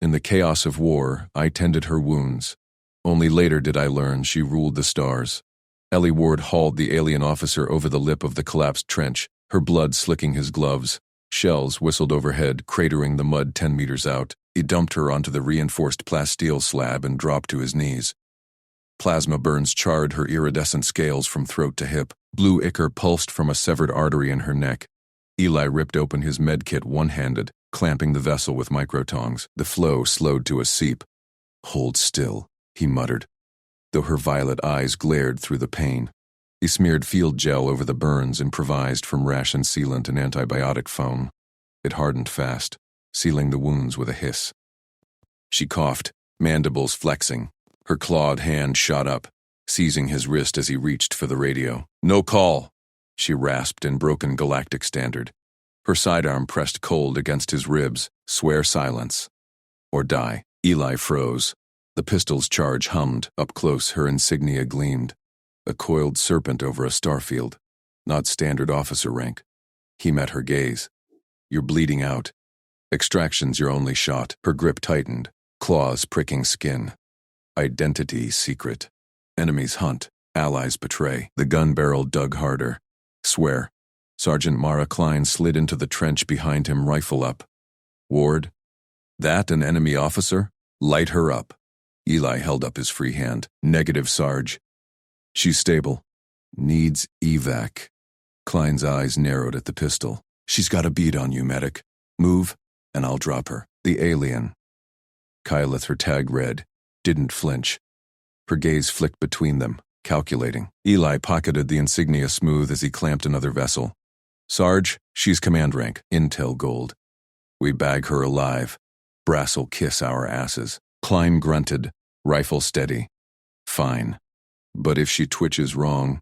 In the chaos of war, I tended her wounds. Only later did I learn she ruled the stars. Ellie Ward hauled the alien officer over the lip of the collapsed trench, her blood slicking his gloves. Shells whistled overhead, cratering the mud 10 meters out. He dumped her onto the reinforced plasteel slab and dropped to his knees. Plasma burns charred her iridescent scales from throat to hip. Blue ichor pulsed from a severed artery in her neck. Eli ripped open his medkit one-handed, clamping the vessel with microtongs. The flow slowed to a seep. "Hold still," he muttered, though her violet eyes glared through the pain. He smeared field gel over the burns improvised from ration sealant and antibiotic foam. It hardened fast, sealing the wounds with a hiss. She coughed, mandibles flexing. Her clawed hand shot up, seizing his wrist as he reached for the radio. "No call," she rasped in broken galactic standard. Her sidearm pressed cold against his ribs. "Swear silence. Or die." Eli froze. The pistol's charge hummed. Up close, her insignia gleamed. A coiled serpent over a starfield. Not standard officer rank. He met her gaze. "You're bleeding out. Extraction's your only shot." Her grip tightened, claws pricking skin. Identity secret. Enemies hunt. Allies betray. The gun barrel dug harder. "Swear." Sergeant Mara Klein slid into the trench behind him, rifle up. "Ward? That an enemy officer? Light her up." Eli held up his free hand. "Negative, Sarge. She's stable. Needs evac." Klein's eyes narrowed at the pistol. "She's got a bead on you, medic. Move, and I'll drop her." The alien. Kyleth, her tag red, didn't flinch. Her gaze flicked between them, calculating. Eli pocketed the insignia smooth as he clamped another vessel. "Sarge, she's command rank. Intel gold. We bag her alive. Brass'll kiss our asses." Klein grunted, rifle steady. "Fine. But if she twitches wrong..."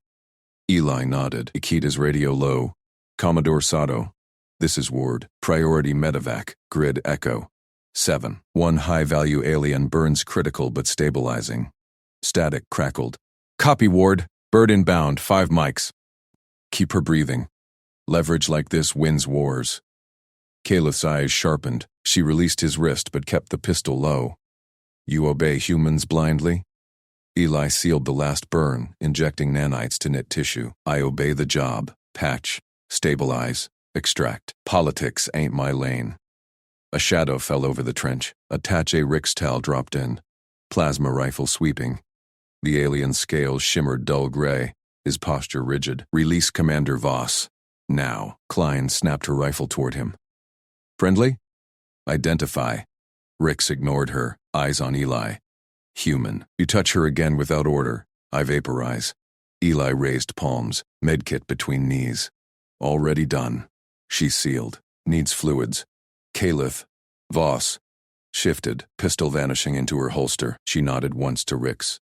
Eli nodded. He keyed his radio low. "Commodore Sato, this is Ward. Priority medevac. Grid Echo. 7. One high-value alien burns critical but stabilizing." Static crackled. "Copy, Ward. Bird inbound. 5 mics. Keep her breathing. Leverage like this wins wars." Kayla's eyes sharpened. She released his wrist but kept the pistol low. "You obey humans blindly?" Eli sealed the last burn, injecting nanites to knit tissue. "I obey the job. Patch. Stabilize. Extract. Politics ain't my lane." A shadow fell over the trench. Attache Rixtal dropped in, plasma rifle sweeping. The alien's scales shimmered dull gray, his posture rigid. "Release Commander Voss. Now." Klein snapped her rifle toward him. "Friendly? Identify." Rix ignored her, eyes on Eli. "Human. You touch her again without order, I vaporize." Eli raised palms, medkit between knees. "Already done." She's sealed. Needs fluids. Kaylath. Voss. Shifted, pistol vanishing into her holster. She nodded once to Rix.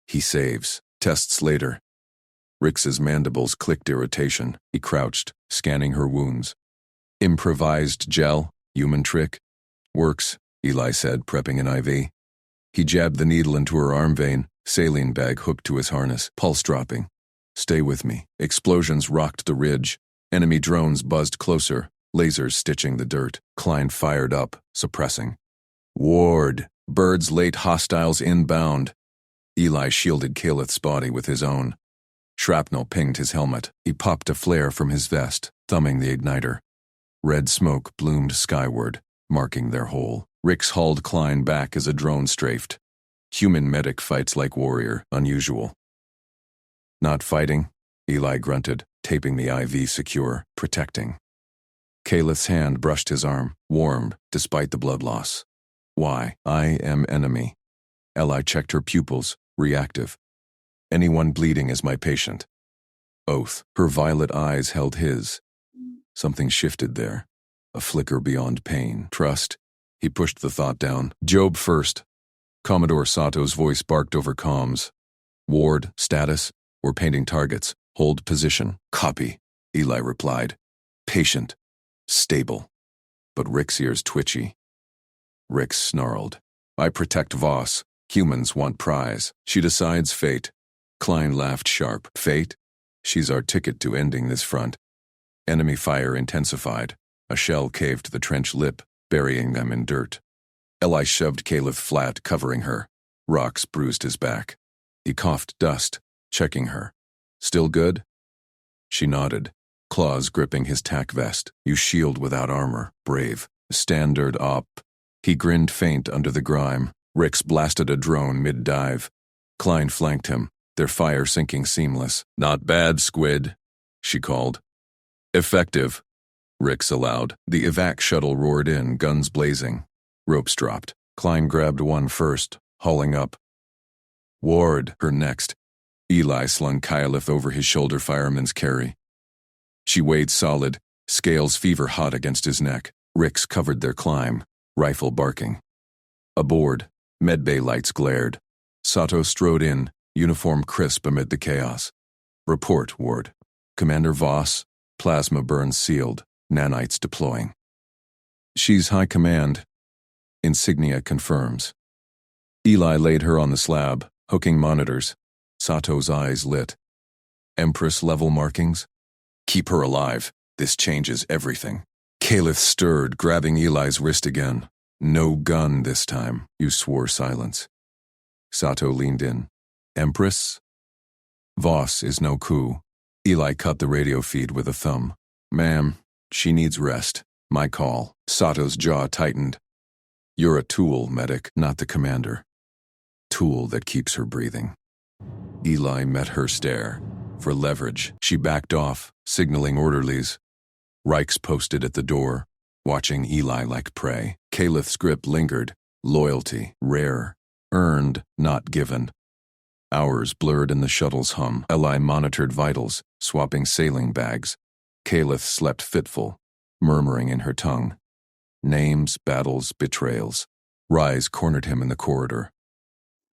"He saves. Tests later." Rix's mandibles clicked irritation. He crouched, scanning her wounds. "Improvised gel? Human trick?" "Works," Eli said, prepping an IV. He jabbed the needle into her arm vein, saline bag hooked to his harness, pulse dropping. "Stay with me." Explosions rocked the ridge. Enemy drones buzzed closer, lasers stitching the dirt. Klein fired up, suppressing. "Ward. Birds late hostiles inbound." Eli shielded Kaylath's body with his own. Shrapnel pinged his helmet. He popped a flare from his vest, thumbing the igniter. Red smoke bloomed skyward, marking their hole. Rix hauled Klein back as a drone strafed. Human medic fights like warrior, unusual. "Not fighting?" Eli grunted, taping the IV secure, protecting. Kaylath's hand brushed his arm, warmed despite the blood loss. "Why? I am enemy." Eli checked her pupils, reactive. "Anyone bleeding is my patient." Oath. Her violet eyes held his. Something shifted there. A flicker beyond pain. "Trust." He pushed the thought down. "Job first." Commodore Sato's voice barked over comms. "Ward, status? We're painting targets. Hold position." "Copy," Eli replied. "Patient. Stable." But Rick's ears twitchy. Rick snarled. "I protect Voss. Humans want prize. She decides fate." Klein laughed sharp. "Fate? She's our ticket to ending this front." Enemy fire intensified. A shell caved the trench lip, burying them in dirt. Eli shoved Caliph flat, covering her. Rocks bruised his back. He coughed dust, checking her. Still good? She nodded, claws gripping his tack vest. You shield without armor. Brave. Standard op. He grinned faint under the grime. Rix blasted a drone mid-dive. Klein flanked him, their fire sinking seamless. Not bad, squid, she called. Effective, Rix allowed. The evac shuttle roared in, guns blazing. Ropes dropped. Klein grabbed one first, hauling up. Ward, her next. Eli slung Kylith over his shoulder fireman's carry. She weighed solid, scales fever hot against his neck. Rix covered their climb, rifle barking. Aboard, medbay lights glared. Sato strode in, uniform crisp amid the chaos. Report, Ward. Commander Voss, plasma burns sealed, nanites deploying. She's high command. Insignia confirms. Eli laid her on the slab, hooking monitors. Sato's eyes lit. Empress level markings? Keep her alive. This changes everything. Caliph stirred, grabbing Eli's wrist again. No gun this time. You swore silence. Sato leaned in. Empress? Voss is no coup. Eli cut the radio feed with a thumb. Ma'am, she needs rest. My call. Sato's jaw tightened. You're a tool, medic, not the commander. Tool that keeps her breathing. Eli met her stare. For leverage, she backed off, signaling orderlies. Reichs posted at the door, watching Eli like prey. Calith's grip lingered. Loyalty, rare. Earned, not given. Hours blurred in the shuttle's hum. Eli monitored vitals, swapping sailing bags. Calith slept fitful, murmuring in her tongue. Names, battles, betrayals. Rise cornered him in the corridor.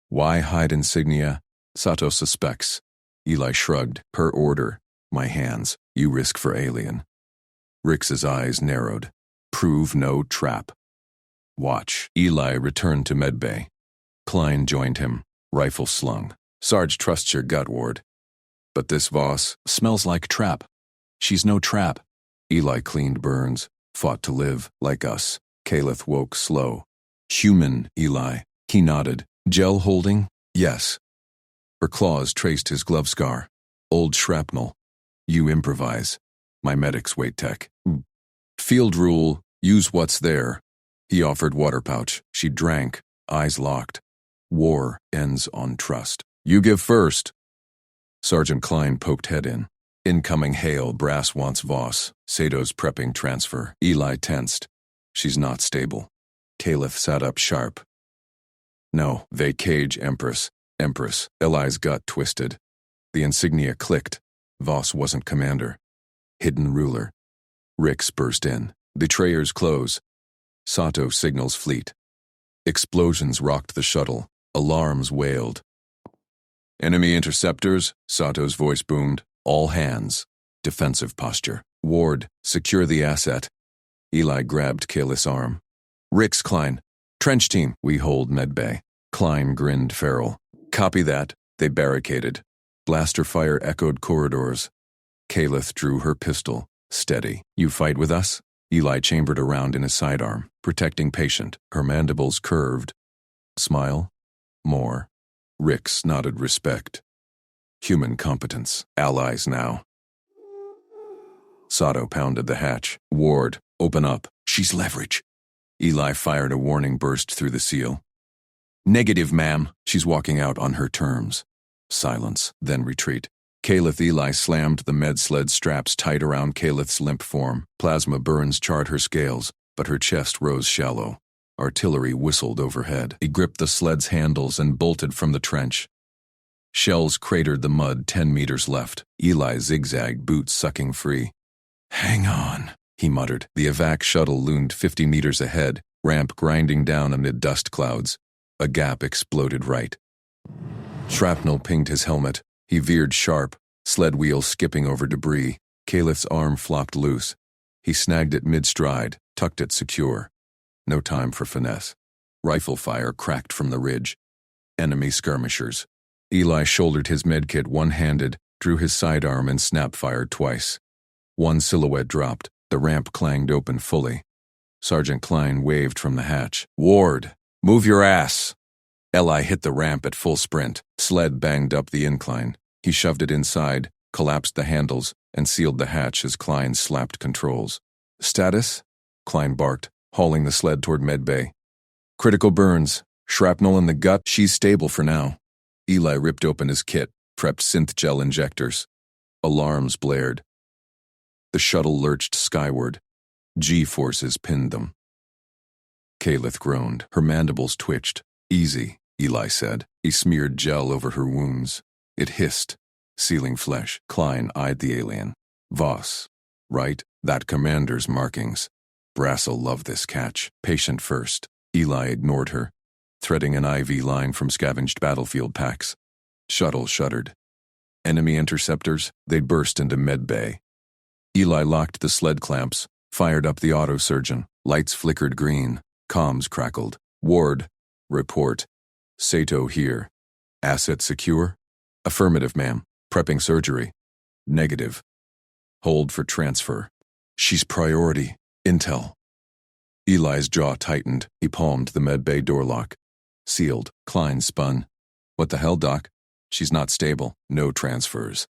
Why hide insignia? Sato suspects. Eli shrugged. Per order. My hands. You risk for alien. Rix's eyes narrowed. Prove no trap. Watch. Eli returned to medbay. Klein joined him, rifle slung. Sarge trusts your gut, Ward. But this Voss smells like trap. She's no trap. Eli cleaned burns, fought to live, like us. Caliph woke slow. Human, Eli. He nodded. Gel holding? Yes. Her claws traced his glove scar. Old shrapnel. You improvise. My medics wait tech. Field rule, use what's there. He offered water pouch. She drank, eyes locked. War ends on trust. You give first. Sergeant Klein poked head in. Incoming hail, brass wants Voss. Sato's prepping transfer. Eli tensed. She's not stable. Caliph sat up sharp. No, they cage Empress. Empress. Eli's gut twisted. The insignia clicked. Voss wasn't commander. Hidden ruler. Rix burst in. Betrayers close. Sato signals fleet. Explosions rocked the shuttle. Alarms wailed. Enemy interceptors, Sato's voice boomed. All hands. Defensive posture. Ward, secure the asset. Eli grabbed Calith's arm. Rix, Klein. Trench team. We hold medbay. Klein grinned feral. Copy that. They barricaded. Blaster fire echoed corridors. Calith drew her pistol. Steady. You fight with us? Eli chambered around in his sidearm, protecting patient. Her mandibles curved. Smile. More. Rix nodded respect. Human competence. Allies now. Sato pounded the hatch. Ward, open up. She's leverage. Eli fired a warning burst through the seal. Negative, ma'am. She's walking out on her terms. Silence, then retreat. Caliph Eli slammed the med sled straps tight around Calith's limp form. Plasma burns charred her scales, but her chest rose shallow. Artillery whistled overhead. He gripped the sled's handles and bolted from the trench. Shells cratered the mud 10 meters left. Eli zigzagged, boots sucking free. Hang on, he muttered. The evac shuttle loomed 50 meters ahead, ramp grinding down amid dust clouds. A gap exploded right. Shrapnel pinged his helmet. He veered sharp, sled wheels skipping over debris. Calith's arm flopped loose. He snagged it mid-stride, tucked it secure. No time for finesse. Rifle fire cracked from the ridge. Enemy skirmishers. Eli shouldered his medkit one-handed, drew his sidearm and snap-fired twice. One silhouette dropped. The ramp clanged open fully. Sergeant Klein waved from the hatch. Ward, Move your ass. Eli hit the ramp at full sprint. Sled banged up the incline. He shoved it inside, collapsed the handles, and sealed the hatch as Klein slapped controls. Status? Klein barked, hauling the sled toward medbay. Critical burns. Shrapnel in the gut. She's stable for now. Eli ripped open his kit, prepped synth gel injectors. Alarms blared. The shuttle lurched skyward. G-forces pinned them. Kalith groaned. Her mandibles twitched. Easy, Eli said. He smeared gel over her wounds. It hissed, sealing flesh. Klein eyed the alien. Voss. Right? That commander's markings. Brassel loved this catch. Patient first. Eli ignored her, threading an IV line from scavenged battlefield packs. Shuttle shuddered. Enemy interceptors, they'd burst into medbay. Eli locked the sled clamps, fired up the autosurgeon. Lights flickered green. Comms crackled. Ward. Report. Sato here. Asset secure? Affirmative, ma'am. Prepping surgery. Negative. Hold for transfer. She's priority. Intel. Eli's jaw tightened. He palmed the medbay door lock. Sealed. Klein spun. What the hell, Doc? She's not stable. No transfers.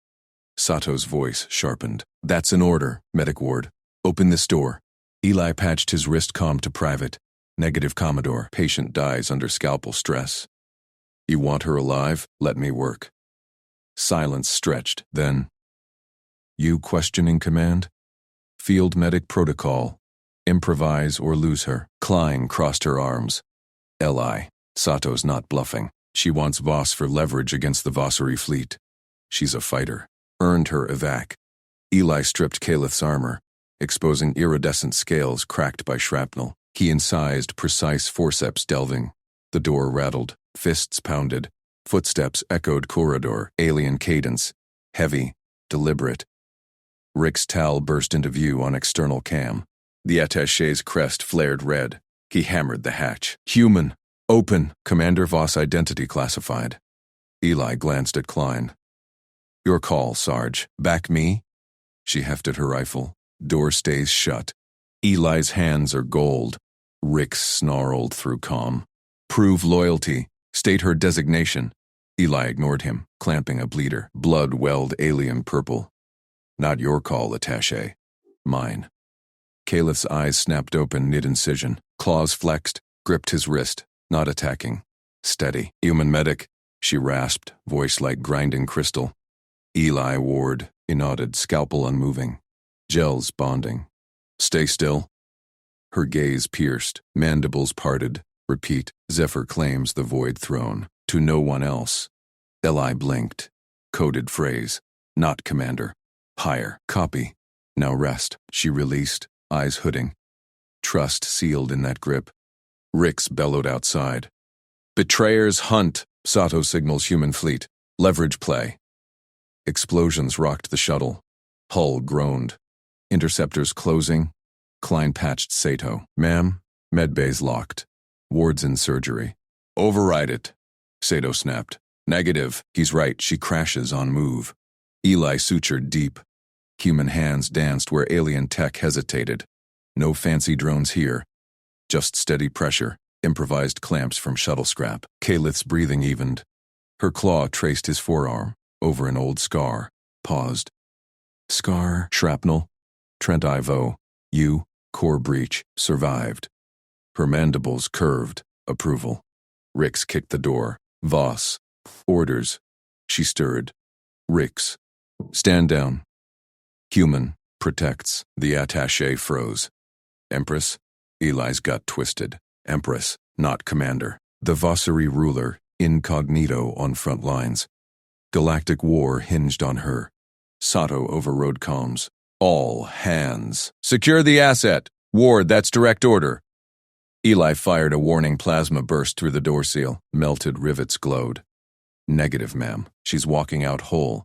Sato's voice sharpened. That's an order, Medic Ward. Open this door. Eli patched his wrist comm to private. Negative, Commodore. Patient dies under scalpel stress. You want her alive? Let me work. Silence stretched. Then, you questioning command? Field medic protocol. Improvise or lose her. Klein crossed her arms. Eli. Sato's not bluffing. She wants Voss for leverage against the Vossari fleet. She's a fighter. Earned her evac. Eli stripped Kalith's armor, exposing iridescent scales cracked by shrapnel. He incised precise forceps delving. The door rattled. Fists pounded. Footsteps echoed corridor. Alien cadence. Heavy. Deliberate. Rick's towel burst into view on external cam. The attaché's crest flared red. He hammered the hatch. Human. Open. Commander Voss identity classified. Eli glanced at Klein. Your call, Sarge. Back me? She hefted her rifle. Door stays shut. Eli's hands are gold. Rick snarled through comm. Prove loyalty. State her designation. Eli ignored him, clamping a bleeder. Blood welled alien purple. Not your call, attaché. Mine. Kalith's eyes snapped open mid-incision. Claws flexed, gripped his wrist, not attacking. Steady. Human medic, she rasped, voice like grinding crystal. Eli Ward, he nodded, scalpel unmoving. Gels bonding. Stay still. Her gaze pierced, mandibles parted. Repeat. Zephyr claims the void throne. To no one else. Eli blinked. Coded phrase. Not commander. Higher. Copy. Now rest. She released, eyes hooding. Trust sealed in that grip. Rix bellowed outside. Betrayers hunt. Sato signals human fleet. Leverage play. Explosions rocked the shuttle. Hull groaned. Interceptors closing. Klein patched Sato. Ma'am, medbay's locked. Ward's in surgery. Override it. Sato snapped. Negative. He's right. She crashes on move. Eli sutured deep. Human hands danced where alien tech hesitated. No fancy drones here. Just steady pressure. Improvised clamps from shuttle scrap. Kalith's breathing evened. Her claw traced his forearm. Over an old scar. Paused. Scar. Shrapnel. Trent Ivo. You. Core breach. Survived. Her mandibles curved. Approval. Rix kicked the door. Voss. Orders. She stirred. Rix. Stand down. Human. Protects. The attaché froze. Empress. Eli's gut twisted. Empress. Not commander. The Vossari ruler. Incognito on front lines. Galactic War hinged on her. Sato overrode comms. All hands. Secure the asset. Ward, that's direct order. Eli fired a warning plasma burst through the door seal. Melted rivets glowed. Negative, ma'am. She's walking out whole.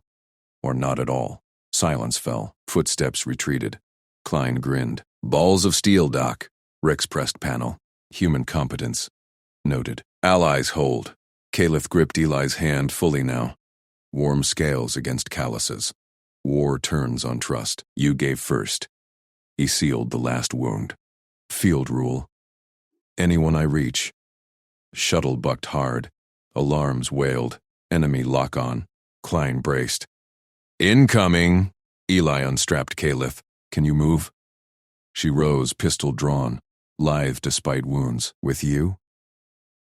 Or not at all. Silence fell. Footsteps retreated. Klein grinned. Balls of steel, Doc. Rix pressed panel. Human competence. Noted. Allies hold. Kalith gripped Eli's hand fully now. Warm scales against calluses. War turns on trust. You gave first. He sealed the last wound. Field rule. Anyone I reach, Shuttle bucked hard. Alarms wailed. Enemy lock-on. Klein braced. Incoming! Eli unstrapped Caliph. Can you move? She rose, pistol drawn. Lithe despite wounds. With you?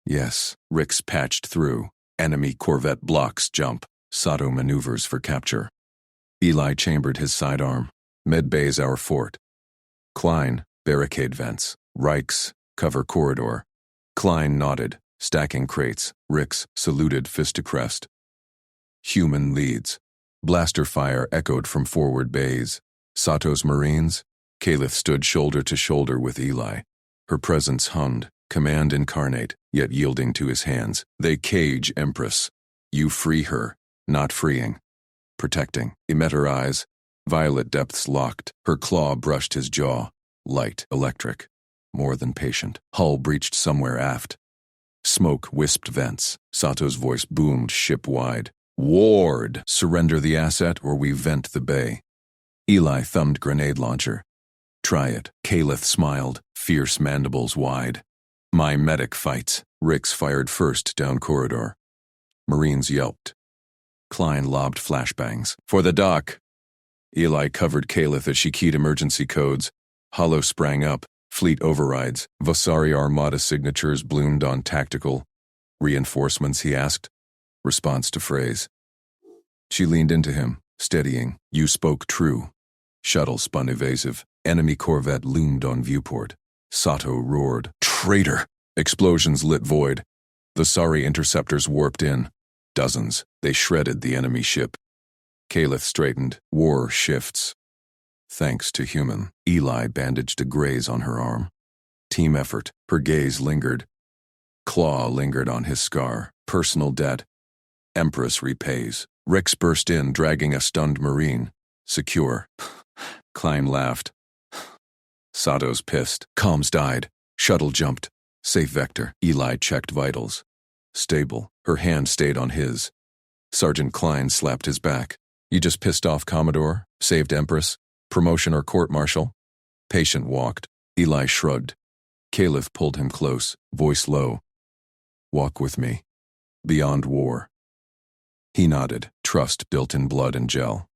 Yes. Rix patched through. Enemy corvette blocks jump. Sato maneuvers for capture. Eli chambered his sidearm. Medbay's our fort. Klein, barricade vents. Reichs, cover corridor. Klein nodded, stacking crates. Rix saluted fist to crest. Human leads. Blaster fire echoed from forward bays. Sato's Marines? Caliph stood shoulder to shoulder with Eli. Her presence hummed, command incarnate, yet yielding to his hands. They cage Empress. You free her, not freeing. Protecting. He met her eyes. Violet depths locked. Her claw brushed his jaw. Light, electric. More than patient. Hull breached somewhere aft. Smoke wisped vents. Sato's voice boomed ship-wide. Ward! Surrender the asset or we vent the bay. Eli thumbed grenade launcher. Try it. Caliph smiled, fierce mandibles wide. My medic fights. Rix fired first down corridor. Marines yelped. Klein lobbed flashbangs. For the dock! Eli covered Caliph as she keyed emergency codes. Hollow sprang up. Fleet overrides. Vasari Armada signatures bloomed on tactical. Reinforcements, he asked. Response to phrase. She leaned into him, steadying. You spoke true. Shuttle spun evasive. Enemy corvette loomed on viewport. Sato roared. Traitor! Explosions lit void. The Sari interceptors warped in. Dozens. They shredded the enemy ship. Caliph straightened. War shifts. Thanks to human. Eli bandaged a graze on her arm. Team effort. Her gaze lingered. Claw lingered on his scar. Personal debt. Empress repays. Rix burst in, dragging a stunned Marine. Secure. Klein laughed. Sato's pissed. Comms died. Shuttle jumped. Safe vector. Eli checked vitals. Stable. Her hand stayed on his. Sergeant Klein slapped his back. You just pissed off Commodore? Saved Empress? Promotion or court-martial? Patient walked. Eli shrugged. Caliph pulled him close, voice low. Walk with me. Beyond war. He nodded, trust built in blood and gel.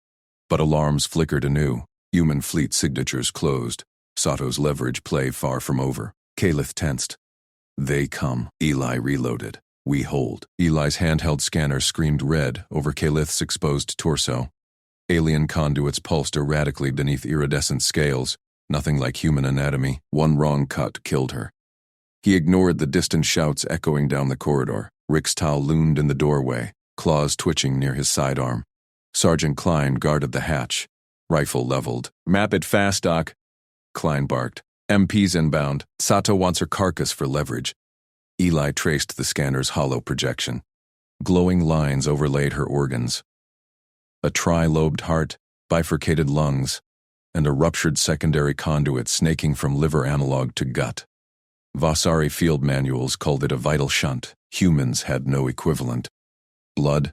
But alarms flickered anew. Human fleet signatures closed. Sato's leverage play far from over. Caliph tensed. They come. Eli reloaded. We hold. Eli's handheld scanner screamed red over Caliph's exposed torso. Alien conduits pulsed erratically beneath iridescent scales, nothing like human anatomy. One wrong cut killed her. He ignored the distant shouts echoing down the corridor. Rixtal loomed in the doorway, claws twitching near his sidearm. Sergeant Klein guarded the hatch, rifle leveled. Map it fast, Doc. Klein barked. MP's inbound. Sato wants her carcass for leverage. Eli traced the scanner's hollow projection. Glowing lines overlaid her organs. A tri-lobed heart, bifurcated lungs, and a ruptured secondary conduit snaking from liver analog to gut. Vasari field manuals called it a vital shunt. Humans had no equivalent. Blood,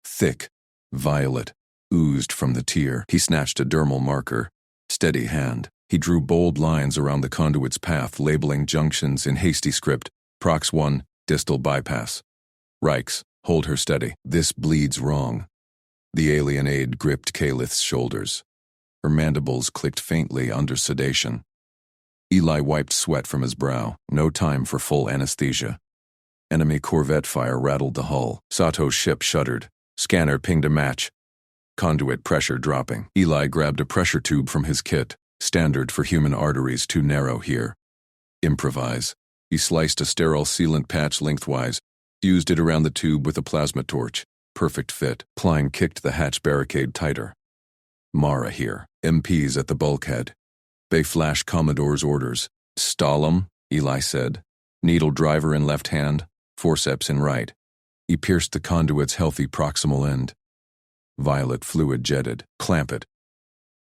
thick, violet, oozed from the tear. He snatched a dermal marker. Steady hand. He drew bold lines around the conduit's path, labeling junctions in hasty script. Prox 1, distal bypass. Reichs, hold her steady. This bleeds wrong. The alien aide gripped Calith's shoulders. Her mandibles clicked faintly under sedation. Eli wiped sweat from his brow. No time for full anesthesia. Enemy corvette fire rattled the hull. Sato's ship shuddered. Scanner pinged a match. Conduit pressure dropping. Eli grabbed a pressure tube from his kit. Standard for human arteries too narrow here. Improvise. He sliced a sterile sealant patch lengthwise, fused it around the tube with a plasma torch. Perfect fit. Klein kicked the hatch barricade tighter. Mara here. MPs at the bulkhead. They flashed Commodore's orders. Stall 'em, Eli said. Needle driver in left hand, forceps in right. He pierced the conduit's healthy proximal end. Violet fluid jetted. Clamp it.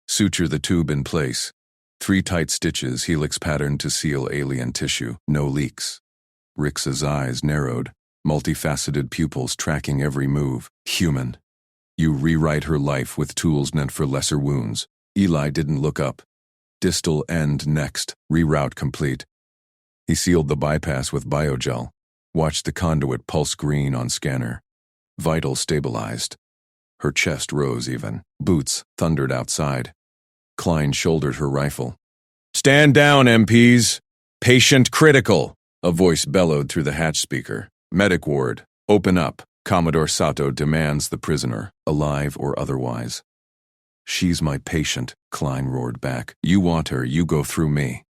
Suture the tube in place. 3 tight stitches, helix pattern to seal alien tissue. No leaks. Rix's eyes narrowed, multifaceted pupils tracking every move. Human. You rewrite her life with tools meant for lesser wounds. Eli didn't look up. Distal end next. Reroute complete. He sealed the bypass with biogel. Watched the conduit pulse green on scanner. Vital stabilized. Her chest rose even. Boots thundered outside. Klein shouldered her rifle. "Stand down, MPs! Patient critical!" A voice bellowed through the hatch speaker. "Medic ward, open up. Commodore Sato demands the prisoner, alive or otherwise." "She's my patient," Klein roared back. "You want her, you go through me."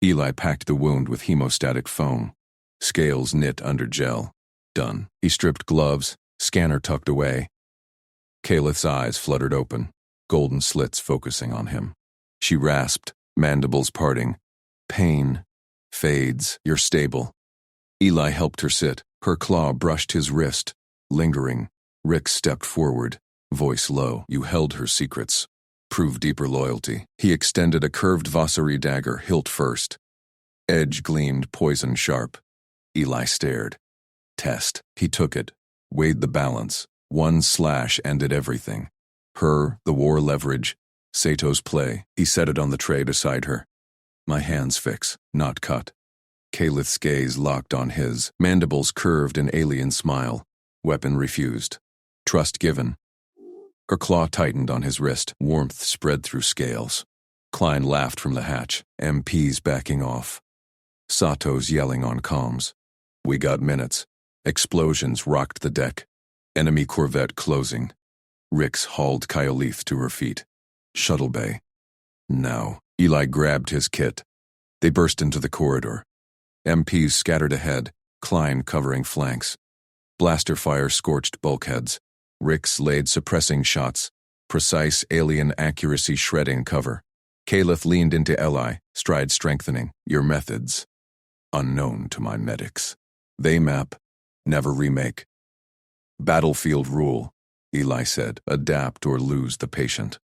Eli packed the wound with hemostatic foam. Scales knit under gel. Done. He stripped gloves, scanner tucked away. Calith's eyes fluttered open, golden slits focusing on him. She rasped, mandibles parting. "Pain fades. You're stable." Eli helped her sit. Her claw brushed his wrist. Lingering, Rick stepped forward, voice low. "You held her secrets. Prove deeper loyalty." He extended a curved Vossari dagger, hilt first. Edge gleamed poison sharp. Eli stared. "Test." He took it, weighed the balance. One slash ended everything. Her, the war leverage, Sato's play. He set it on the tray beside her. "My hands fix, not cut." Calith's gaze locked on his, mandibles curved in alien smile. Weapon refused. Trust given. Her claw tightened on his wrist, warmth spread through scales. Klein laughed from the hatch, MPs backing off. Sato's yelling on comms. "We got minutes." Explosions rocked the deck. Enemy corvette closing. Rix hauled Kyolith to her feet. "Shuttle bay." Now. Eli grabbed his kit. They burst into the corridor. MPs scattered ahead, Klein covering flanks. Blaster fire scorched bulkheads. Rix laid suppressing shots, precise alien accuracy shredding cover. Calith leaned into Eli, stride strengthening. "Your methods. Unknown to my medics. They map, never remake." "Battlefield rule," Eli said. "Adapt or lose the patient."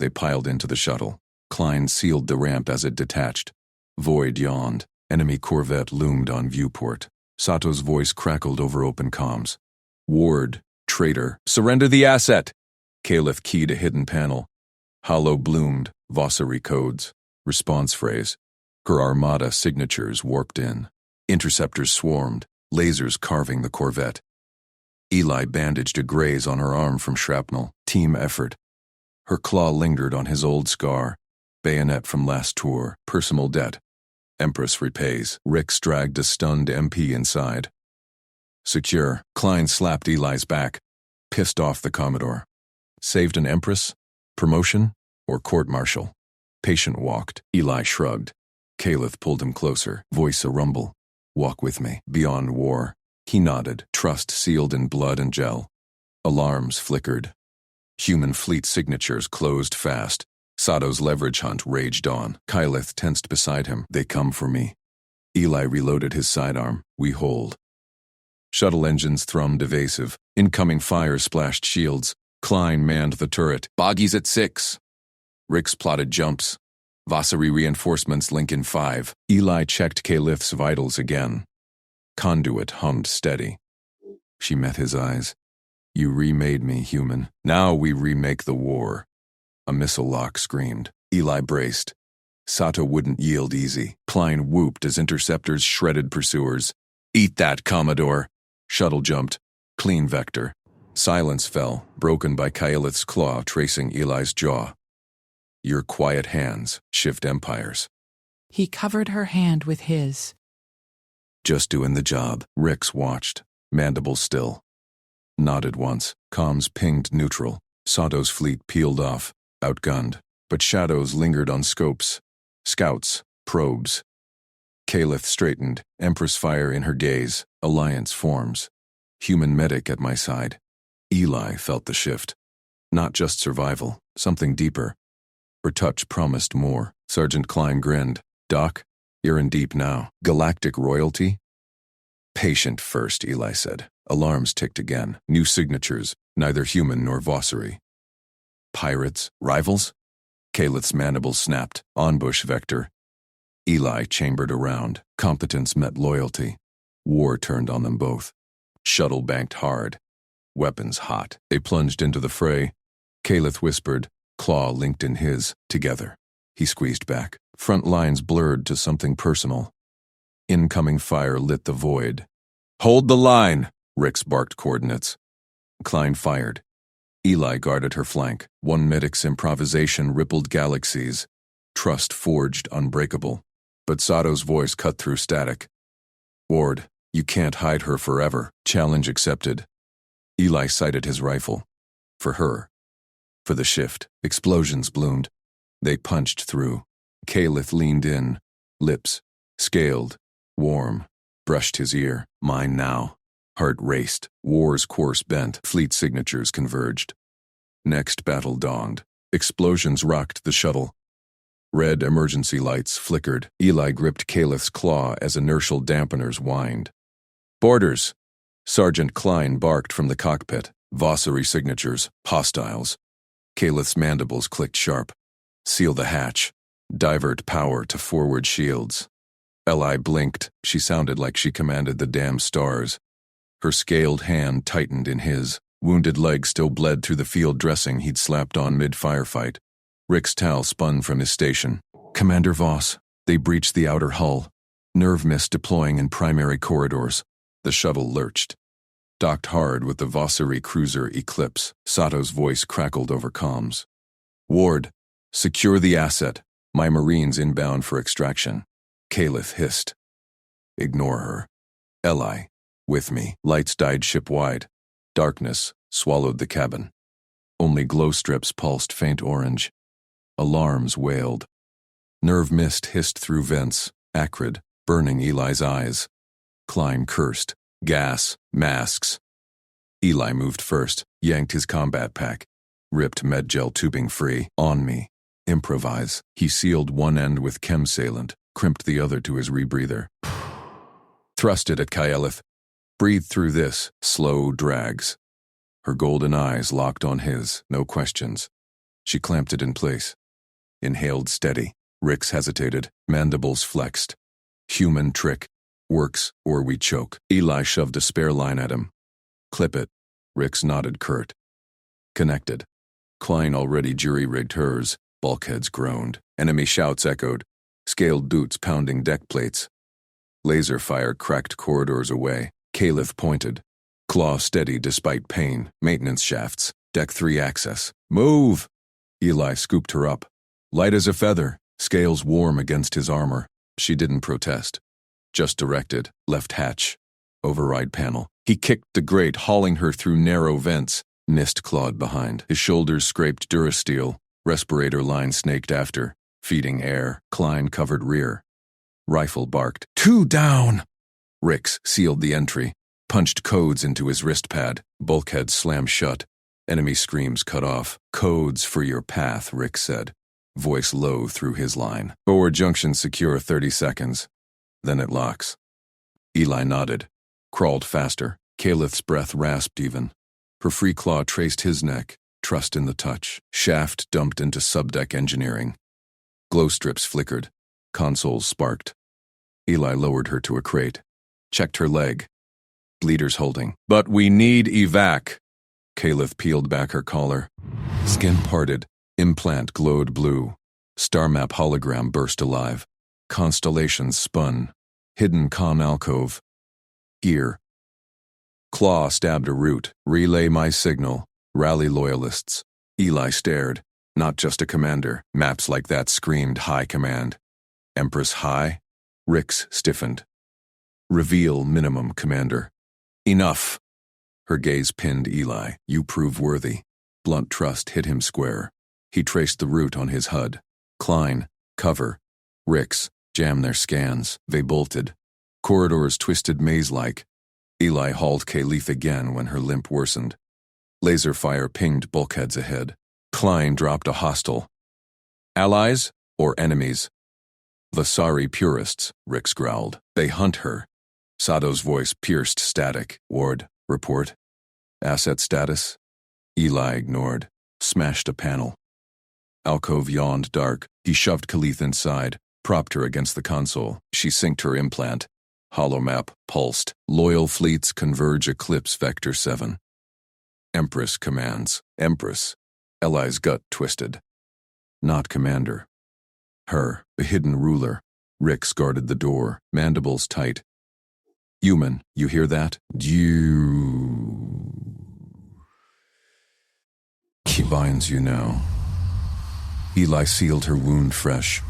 They piled into the shuttle. Klein sealed the ramp as it detached. Void yawned. Enemy corvette loomed on viewport. Sato's voice crackled over open comms. "Ward, traitor, surrender the asset!" Caliph keyed a hidden panel. Hollow bloomed, Vossari codes. Response phrase. Her armada signatures warped in. Interceptors swarmed, lasers carving the corvette. Eli bandaged a graze on her arm from shrapnel. Team effort. Her claw lingered on his old scar. Bayonet from last tour. Personal debt. Empress repays. Rix dragged a stunned MP inside. Secure. Klein slapped Eli's back. Pissed off the Commodore. Saved an Empress? Promotion? Or court-martial? Patient walked. Eli shrugged. Caliph pulled him closer. Voice a rumble. "Walk with me. Beyond war." He nodded. Trust sealed in blood and gel. Alarms flickered. Human fleet signatures closed fast. Sato's leverage hunt raged on. Kylith tensed beside him. "They come for me." Eli reloaded his sidearm. "We hold." Shuttle engines thrummed evasive. Incoming fire splashed shields. Klein manned the turret. "Boggies at 6. Rix plotted jumps. Vossari reinforcements link in 5. Eli checked Calith's vitals again. Conduit hummed steady. She met his eyes. "You remade me, human. Now we remake the war." A missile lock screamed. Eli braced. Sato wouldn't yield easy. Klein whooped as interceptors shredded pursuers. "Eat that, Commodore!" Shuttle jumped. Clean vector. Silence fell, broken by Kylith's claw tracing Eli's jaw. "Your quiet hands shift empires." He covered her hand with his. "Just doing the job." Rix watched, mandible still. Nodded once. Comms pinged neutral. Sato's fleet peeled off, outgunned, but shadows lingered on scopes. Scouts, probes. Caliph straightened, Empress fire in her gaze. Alliance forms. Human medic at my side. Eli felt the shift. Not just survival, something deeper. Her touch promised more. Sergeant Klein grinned. "Doc, you're in deep now. Galactic royalty?" "Patient first," Eli said. Alarms ticked again. New signatures, neither human nor Vossari. "Pirates? Rivals?" Calith's mandibles snapped. "Onbush vector." Eli chambered around. Competence met loyalty. War turned on them both. Shuttle banked hard. Weapons hot. They plunged into the fray. Calith whispered, claw linked in his, together. He squeezed back. Front lines blurred to something personal. Incoming fire lit the void. Hold the line, Rix barked coordinates. Klein fired. Eli guarded her flank. One medic's improvisation rippled galaxies. Trust forged unbreakable. But Sato's voice cut through static. Ward, you can't hide her forever. Challenge accepted. Eli sighted his rifle. For her. For the shift. Explosions bloomed. They punched through. Caliph leaned in. Lips. Scaled. Warm. Brushed his ear. Mine now. Heart raced. War's course bent. Fleet signatures converged. Next battle dawned. Explosions rocked the shuttle. Red emergency lights flickered. Eli gripped Caliph's claw as inertial dampeners whined. Boarders! Sergeant Klein barked from the cockpit. Vossary signatures. Hostiles. Caliph's mandibles clicked sharp. Seal the hatch. Divert power to forward shields. Eli blinked. She sounded like she commanded the damn stars. Her scaled hand tightened in his. Wounded leg still bled through the field dressing he'd slapped on mid-firefight. Rick's towel spun from his station. Commander Voss. They breached the outer hull. Nerve mist deploying in primary corridors. The shuttle lurched. Docked hard with the Vossary cruiser Eclipse. Sato's voice crackled over comms. Ward, secure the asset. My Marines inbound for extraction. Caliph hissed. Ignore her. Eli, with me. Lights died ship-wide. Darkness swallowed the cabin. Only glow strips pulsed faint orange. Alarms wailed. Nerve mist hissed through vents, acrid, burning Eli's eyes. Klein cursed. Gas, masks. Eli moved first, yanked his combat pack. Ripped medgel tubing free. On me. Improvise. He sealed one end with chem-sealant, crimped the other to his rebreather. Thrusted at Kylith. Breathe through this. Slow drags. Her golden eyes locked on his, no questions. She clamped it in place. Inhaled steady. Rix hesitated, mandibles flexed. Human trick. Works, or we choke. Eli shoved a spare line at him. Clip it. Rix nodded curt. Connected. Klein already jury-rigged hers. Bulkheads groaned. Enemy shouts echoed. Scaled boots pounding deck plates. Laser fire cracked corridors away. Caliph pointed. Claw steady despite pain. Maintenance shafts. Deck 3 access. Move! Eli scooped her up. Light as a feather. Scales warm against his armor. She didn't protest. Just directed. Left hatch. Override panel. He kicked the grate, hauling her through narrow vents. Mist clawed behind. His shoulders scraped durasteel. Respirator line snaked after. Feeding air. Klein covered rear. Rifle barked. 2 down! Rix sealed the entry. Punched codes into his wrist pad. Bulkhead slammed shut. Enemy screams cut off. Codes for your path, Rix said. Voice low through his line. Forward junction secure 30 seconds. Then it locks. Eli nodded. Crawled faster. Calith's breath rasped even. Her free claw traced his neck. Trust in the touch. Shaft dumped into subdeck engineering. Glow strips flickered. Consoles sparked. Eli lowered her to a crate. Checked her leg. Bleeders holding. But we need evac. Caliph peeled back her collar. Skin parted. Implant glowed blue. Star map hologram burst alive. Constellations spun. Hidden comm alcove. Ear. Claw stabbed a root. Relay my signal. Rally loyalists. Eli stared. Not just a commander. Maps like that screamed high command. Empress high? Rix stiffened. Reveal minimum, commander. Enough. Her gaze pinned Eli. You prove worthy. Blunt trust hit him square. He traced the route on his HUD. Klein, cover. Rix, jam their scans. They bolted. Corridors twisted maze-like. Eli hauled Caliph again when her limp worsened. Laser fire pinged bulkheads ahead. Klein dropped a hostile. Allies or enemies? Vasari purists, Rix growled. They hunt her. Sato's voice pierced static. Ward, report. Asset status? Eli ignored. Smashed a panel. Alcove yawned dark. He shoved Caliph inside, propped her against the console. She synced her implant. Holomap pulsed. Loyal fleets converge Eclipse Vector 7. Empress commands. Empress. Eli's gut twisted. Not commander. Her, the hidden ruler. Rix guarded the door, mandibles tight. Human, you hear that? You. He binds you now. Eli sealed her wound fresh.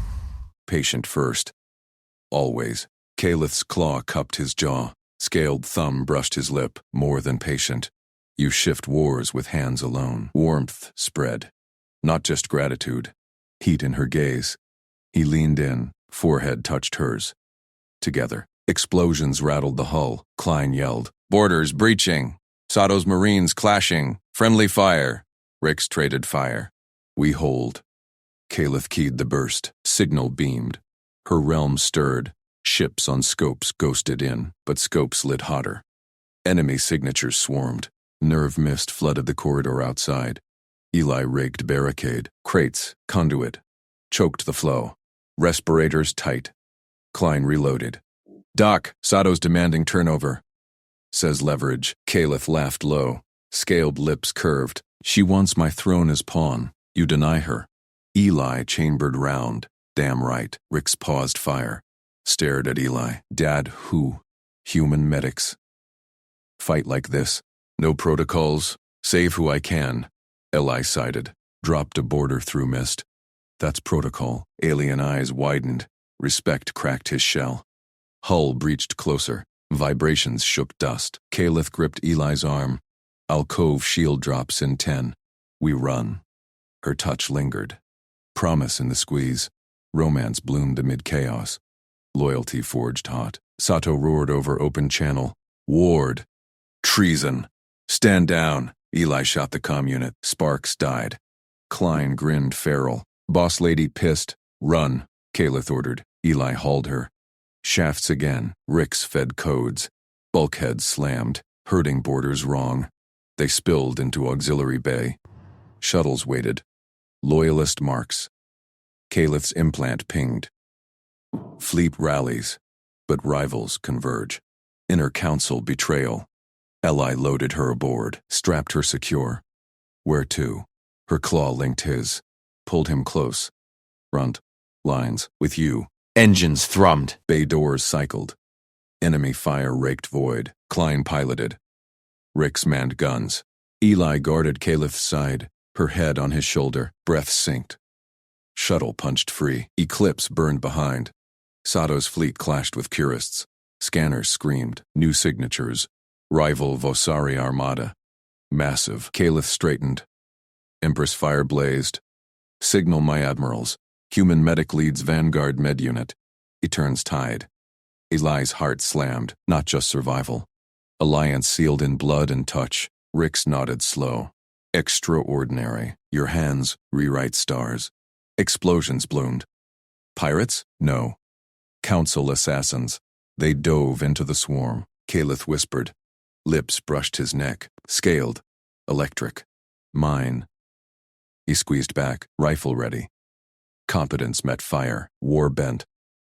Patient first. Always. Calith's claw cupped his jaw. Scaled thumb brushed his lip. More than patient. You shift wars with hands alone. Warmth spread. Not just gratitude. Heat in her gaze. He leaned in. Forehead touched hers. Together. Explosions rattled the hull. Klein yelled. Borders breaching. Sato's Marines clashing. Friendly fire. Rix traded fire. We hold. Calith keyed the burst. Signal beamed. Her realm stirred. Ships on scopes ghosted in, but scopes lit hotter. Enemy signatures swarmed. Nerve mist flooded the corridor outside. Eli rigged barricade. Crates, conduit. Choked the flow. Respirators tight. Klein reloaded. Doc, Sato's demanding turnover. Says Leverage. Calith laughed low. Scaled lips curved. She wants my throne as pawn. You deny her. Eli chambered round. Damn right. Rix paused fire. Stared at Eli. Dad, who? Human medics. Fight like this. No protocols. Save who I can. Eli sided. Dropped a border through mist. That's protocol. Alien eyes widened. Respect cracked his shell. Hull breached closer. Vibrations shook dust. Calith gripped Eli's arm. Alcove shield drops in 10. We run. Her touch lingered. Promise in the squeeze. Romance bloomed amid chaos. Loyalty forged hot. Sato roared over open channel. Ward. Treason. Stand down. Eli shot the comm unit. Sparks died. Klein grinned feral. Boss lady pissed. Run. Calith ordered. Eli hauled her. Shafts again. Rix fed codes. Bulkheads slammed. Herding borders wrong. They spilled into auxiliary bay. Shuttles waited. Loyalist marks. Calith's implant pinged. Fleet rallies, but rivals converge. Inner council betrayal. Eli loaded her aboard, strapped her secure. Where to? Her claw linked his. Pulled him close. Front. Lines. With you. Engines thrummed. Bay doors cycled. Enemy fire raked void. Klein piloted. Rix manned guns. Eli guarded Calith's side, her head on his shoulder, breath synced. Shuttle punched free. Eclipse burned behind. Sato's fleet clashed with purists. Scanners screamed. New signatures. Rival Vosari Armada. Massive. Calith straightened. Empress fire blazed. Signal my admirals. Human medic leads Vanguard med unit. He turns tide. Eli's heart slammed. Not just survival. Alliance sealed in blood and touch. Rix nodded slow. Extraordinary. Your hands rewrite stars. Explosions bloomed. Pirates? No. Council assassins. They dove into the swarm. Calith whispered. Lips brushed his neck. Scaled. Electric. Mine. He squeezed back, rifle ready. Competence met fire. War bent.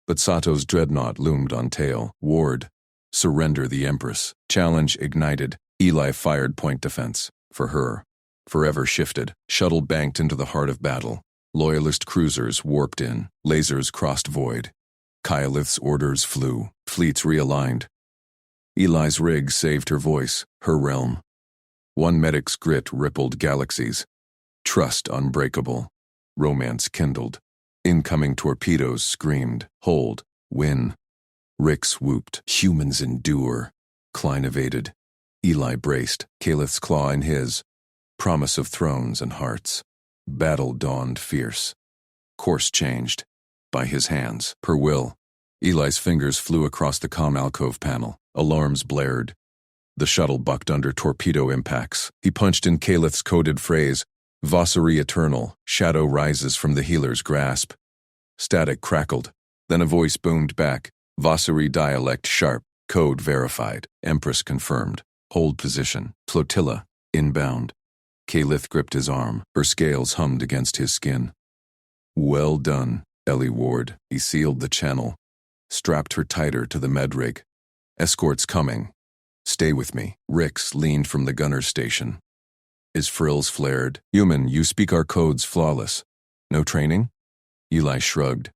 But Sato's dreadnought loomed on tail. Ward. Surrender the Empress. Challenge ignited. Eli fired point defense. For her. Forever shifted. Shuttle banked into the heart of battle. Loyalist cruisers warped in. Lasers crossed void. Calith's orders flew. Fleets realigned. Eli's rig saved her voice, her realm. One medic's grit rippled galaxies. Trust unbreakable. Romance kindled. Incoming torpedoes screamed. Hold. Win. Rix whooped. Humans endure. Klein evaded. Eli braced. Calith's claw in his. Promise of thrones and hearts. Battle dawned fierce. Course changed. By his hands. Per will. Eli's fingers flew across the comm alcove panel. Alarms blared. The shuttle bucked under torpedo impacts. He punched in Calith's coded phrase. Vossari eternal. Shadow rises from the healer's grasp. Static crackled. Then a voice boomed back. Vossari dialect sharp. Code verified. Empress confirmed. Hold position. Flotilla. Inbound. Calith gripped his arm. Her scales hummed against his skin. Well done, Ellie Ward. He sealed the channel. Strapped her tighter to the med rig. Escorts coming. Stay with me. Rix leaned from the gunner's station. His frills flared. Human, you speak our codes flawless. No training? Eli shrugged.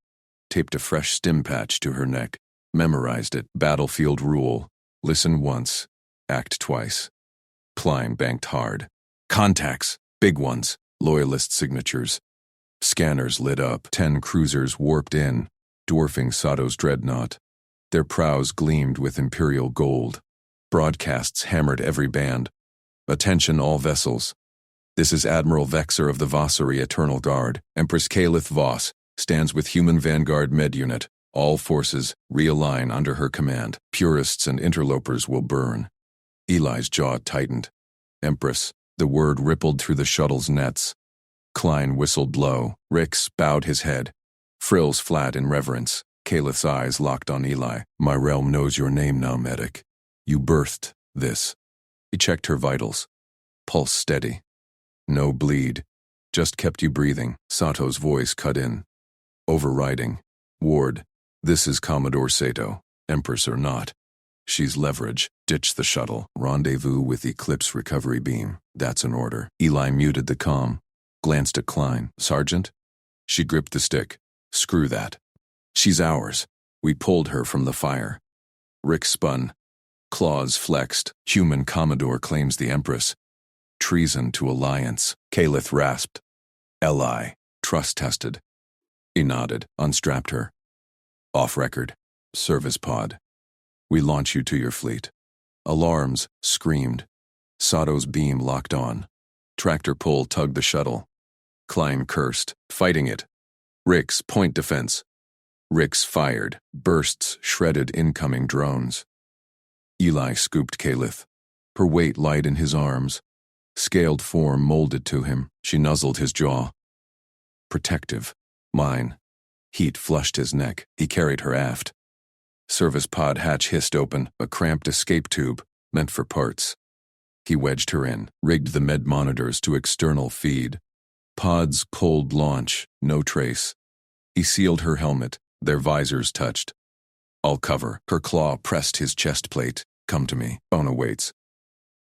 Taped a fresh stim patch to her neck. Memorized it. Battlefield rule. Listen once, act twice. Klein banked hard. Contacts, big ones, loyalist signatures. Scanners lit up. 10 cruisers warped in, dwarfing Sato's dreadnought. Their prows gleamed with imperial gold. Broadcasts hammered every band. Attention all vessels. This is Admiral Vexer of the Vossari Eternal Guard. Empress Kalith Voss stands with Human Vanguard Med Unit. All forces realign under her command. Purists and interlopers will burn. Eli's jaw tightened. Empress, the word rippled through the shuttle's nets. Klein whistled low. Rix bowed his head. Frills flat in reverence. Kalith's eyes locked on Eli. My realm knows your name now, medic. You birthed this. He checked her vitals. Pulse steady. No bleed. Just kept you breathing. Sato's voice cut in. Overriding. Ward, this is Commodore Sato, Empress or not. She's leverage. Ditch the shuttle. Rendezvous with Eclipse recovery beam. That's an order. Eli muted the comm. Glanced at Klein. Sergeant? She gripped the stick. Screw that. She's ours. We pulled her from the fire. Rick spun. Claws flexed. Human Commodore claims the Empress. Treason to alliance. Kalith rasped. Li. Trust tested. He nodded, unstrapped her. Off record. Service pod. We launch you to your fleet. Alarms screamed. Sato's beam locked on. Tractor pull tugged the shuttle. Klein cursed, fighting it. Rick's point defense. Rick's fired. Bursts shredded incoming drones. Eli scooped Kalith. Her weight light in his arms. Scaled form molded to him. She nuzzled his jaw. Protective. Mine. Heat flushed his neck. He carried her aft. Service pod hatch hissed open, a cramped escape tube, meant for parts. He wedged her in, rigged the med monitors to external feed. Pod's cold launch, no trace. He sealed her helmet, their visors touched. I'll cover. Her claw pressed his chest plate. Come to me. Ona waits.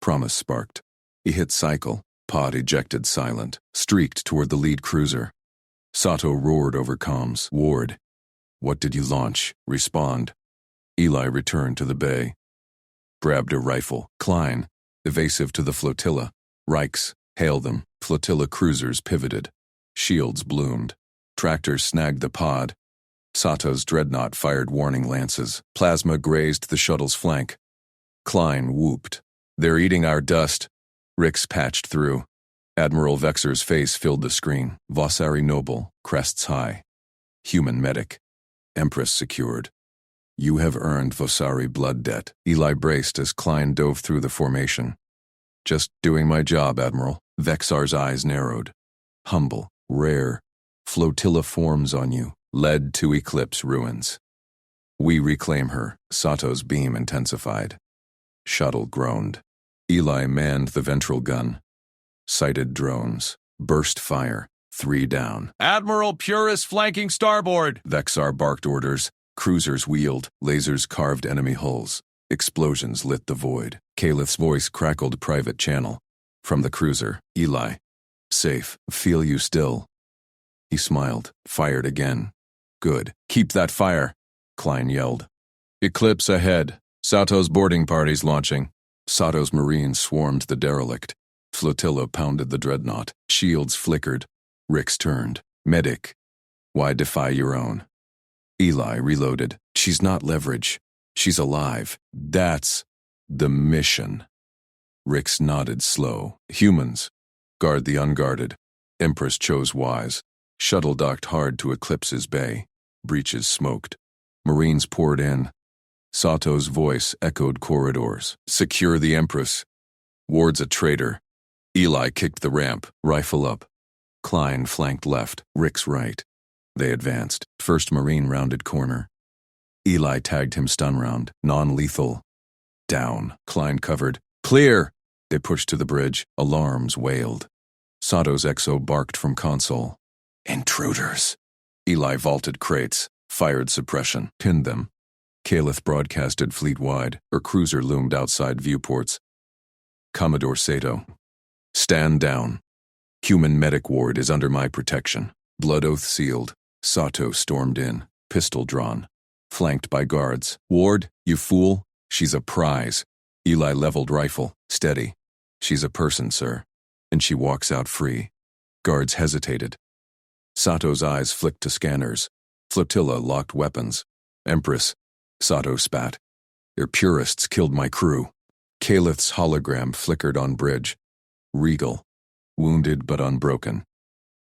Promise sparked. He hit cycle. Pod ejected silent, streaked toward the lead cruiser. Sato roared over comms. Ward. What did you launch? Respond. Eli returned to the bay. Grabbed a rifle. Klein. Evasive to the flotilla. Reichs. Hail them. Flotilla cruisers pivoted. Shields bloomed. Tractors snagged the pod. Sato's dreadnought fired warning lances. Plasma grazed the shuttle's flank. Klein whooped. They're eating our dust. Rix patched through. Admiral Vexer's face filled the screen. Vossari noble, crests high. Human medic. Empress secured. You have earned Vossari blood debt. Eli braced as Klein dove through the formation. Just doing my job, Admiral. Vexar's eyes narrowed. Humble, rare. Flotilla forms on you, led to Eclipse ruins. We reclaim her. Sato's beam intensified. Shuttle groaned. Eli manned the ventral gun. Sighted drones. Burst fire. 3 down. Admiral Purist flanking starboard! Vexar barked orders. Cruisers wheeled. Lasers carved enemy hulls. Explosions lit the void. Kalith's voice crackled private channel. From the cruiser, Eli. Safe. Feel you still. He smiled. Fired again. Good. Keep that fire. Klein yelled. Eclipse ahead. Sato's boarding party's launching. Sato's Marines swarmed the derelict. Flotilla pounded the dreadnought. Shields flickered. Rix turned. Medic. Why defy your own? Eli reloaded. She's not leverage. She's alive. That's the mission. Rix nodded slow. Humans. Guard the unguarded. Empress chose wise. Shuttle docked hard to Eclipse's bay. Breaches smoked. Marines poured in. Sato's voice echoed corridors. Secure the Empress. Ward's a traitor. Eli kicked the ramp, rifle up. Klein flanked left, Rix right. They advanced. First Marine rounded corner. Eli tagged him stun round, non-lethal. Down. Klein covered. Clear! They pushed to the bridge. Alarms wailed. Sato's exo barked from console. Intruders! Eli vaulted crates, fired suppression, pinned them. Kalith broadcasted fleet-wide. Her cruiser loomed outside viewports. Commodore Sato. Stand down. Human medic ward is under my protection. Blood oath sealed. Sato stormed in, pistol drawn. Flanked by guards. Ward, you fool. She's a prize. Eli leveled rifle. Steady. She's a person, sir. And she walks out free. Guards hesitated. Sato's eyes flicked to scanners. Flotilla locked weapons. Empress. Sato spat. Your purists killed my crew. Calith's hologram flickered on bridge. Regal. Wounded but unbroken.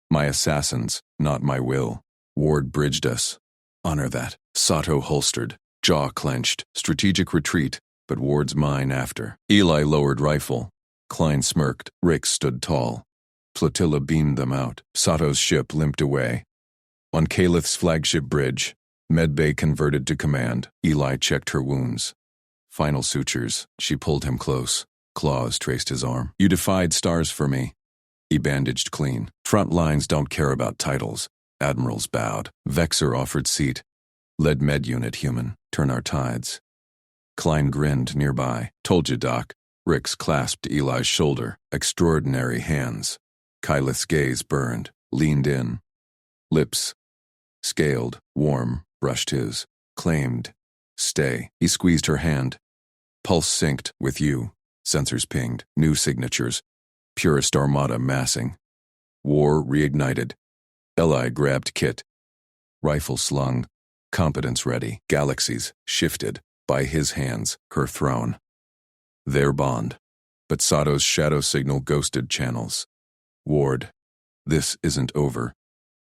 My assassins, not my will. Ward bridged us. Honor that. Sato holstered. Jaw clenched. Strategic retreat, but Ward's mine after. Eli lowered rifle. Klein smirked. Rick stood tall. Flotilla beamed them out. Sato's ship limped away. On Calith's flagship bridge, Medbay converted to command. Eli checked her wounds. Final sutures. She pulled him close. Claws traced his arm. You defied stars for me. He bandaged clean. Front lines don't care about titles. Admirals bowed. Vexer offered seat. Led med unit human. Turn our tides. Klein grinned nearby. Told you, Doc. Rix clasped Eli's shoulder. Extraordinary hands. Kylith's gaze burned. Leaned in. Lips. Scaled. Warm. Brushed his. Claimed. Stay. He squeezed her hand. Pulse synced. With you. Sensors pinged. New signatures. Purist armada massing. War reignited. Eli grabbed kit. Rifle slung. Competence ready. Galaxies shifted. By his hands. Her throne. Their bond. But Sato's shadow signal ghosted channels. Ward. This isn't over.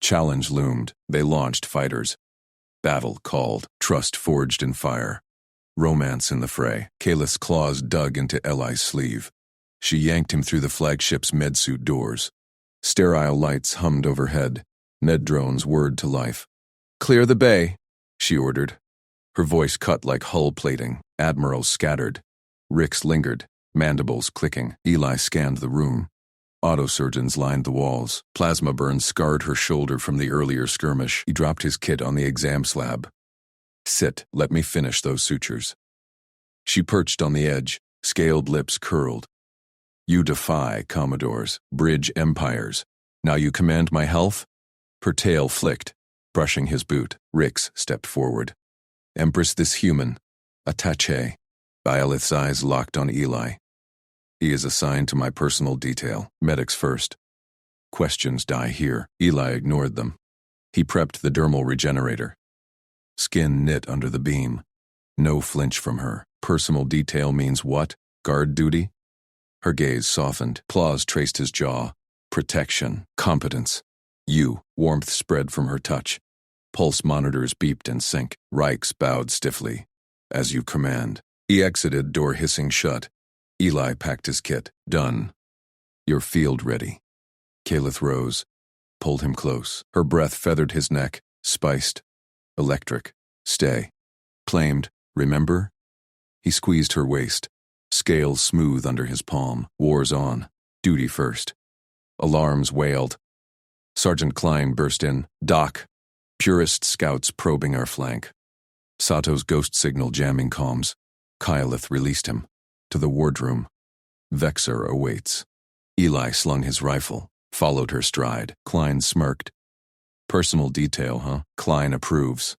Challenge loomed. They launched fighters. Battle called. Trust forged in fire. Romance in the fray. Calith's claws dug into Eli's sleeve. She yanked him through the flagship's medsuit doors. Sterile lights hummed overhead. Med drones whirred to life. Clear the bay, she ordered. Her voice cut like hull plating. Admirals scattered. Rix lingered, mandibles clicking. Eli scanned the room. Autosurgeons lined the walls. Plasma burns scarred her shoulder from the earlier skirmish. He dropped his kit on the exam slab. Sit, let me finish those sutures. She perched on the edge, scaled lips curled. You defy commodores, bridge empires. Now you command my health? Her tail flicked, brushing his boot. Rix stepped forward. Empress this human. Attaché. Violeth's eyes locked on Eli. He is assigned to my personal detail. Medics first. Questions die here. Eli ignored them. He prepped the dermal regenerator. Skin knit under the beam. No flinch from her. Personal detail means what? Guard duty? Her gaze softened. Claws traced his jaw. Protection. Competence. You. Warmth spread from her touch. Pulse monitors beeped in sync. Rix bowed stiffly. As you command. He exited, door hissing shut. Eli packed his kit. Done. Your field ready. Calith rose. Pulled him close. Her breath feathered his neck. Spiced. Electric. Stay. Claimed. Remember? He squeezed her waist. Scales smooth under his palm. War's on. Duty first. Alarms wailed. Sergeant Klein burst in. Doc. Purist scouts probing our flank. Sato's ghost signal jamming comms. Kylith released him. To the wardroom. Vexer awaits. Eli slung his rifle. Followed her stride. Klein smirked. Personal detail, huh? Klein approves.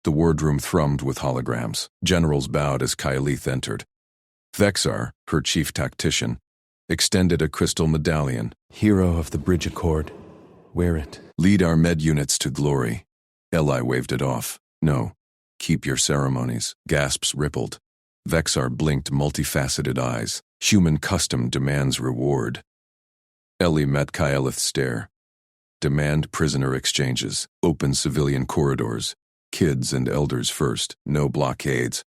The wardroom thrummed with holograms. Generals bowed as Kylith entered. Vexar, her chief tactician, extended a crystal medallion. Hero of the Bridge Accord. Wear it. Lead our med units to glory. Eli waved it off. No. Keep your ceremonies. Gasps rippled. Vexar blinked multifaceted eyes. Human custom demands reward. Ellie met Kylith's stare. Demand prisoner exchanges. Open civilian corridors. Kids and elders first. No blockades.